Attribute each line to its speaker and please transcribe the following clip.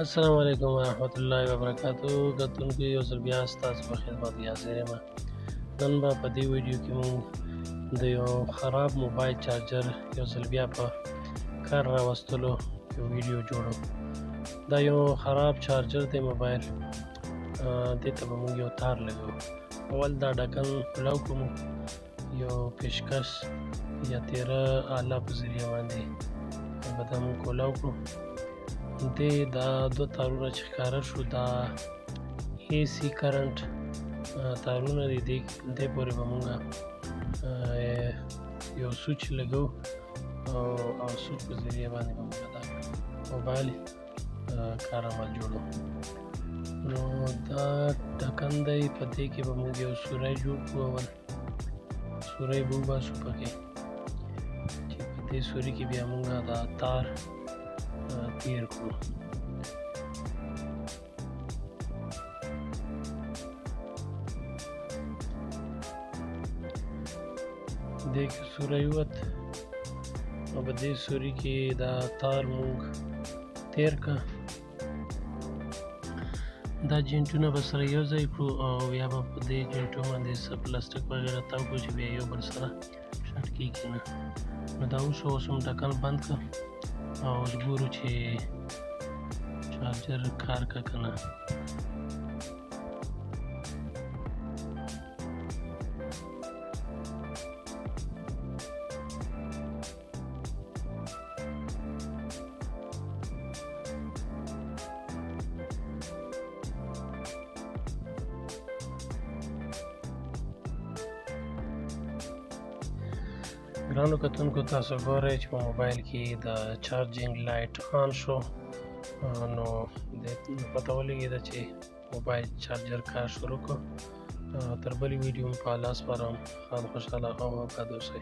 Speaker 1: السلام علیکم ورحمت الله وبرکاتو. کتونکو یو ځل بیا ستاسو په خدمت کې حاضر یم. نن به په دې ویډیو کې مونږ د یو خراب موبایل چارجر یو ځل بیا په کار راوستلو یو ویډیو جوړو. دا یو خراب چارجر دی موبایل، دې ته به مونږ یو تار لګوو. اول دا ډکن کلاو کوو، یو پیشکش یا تیره آله په ذریعه باندې به دا مونږ کولاو کړو. دا دوه تارونه چې ښکاره شو دا AC کرنټ تارونه دي. دې پورې به مونږ یو سوچ لګو او سوچ په ذریعه باندې به مونږ دا موبایل کار عمل جوړو. نو دا ډکن دی، په دې کې به مونږ یو سوری جوړ کړو. اول سوری به وباسو پکې، چې په دې سوري کې بیا مونږ دا تار تیر کړو. دې کې سوری ووت او په دې سوري کې دا تار مونږ تیر کا. دا جینټونه به سره یو ځای کړو او بیا به په دې جینټو باندې څه پلاستیک وغیره تاو کړو چې بیا یو بل سره شارټ کېږي نه. نو دا اوس هم ډکن بند کړه او اوس ګورو چې چارجر کار کا که نه. ګرانو کتونکو، تاسو ګورئ چې په موبایل کې د چارجینګ لایټ آن شو، نو پته ولګېده چې موبایل چارجر کار شروع کړو. تر بلې ویډیو په الله سپارم. خوشحاله او آباد اوسئ.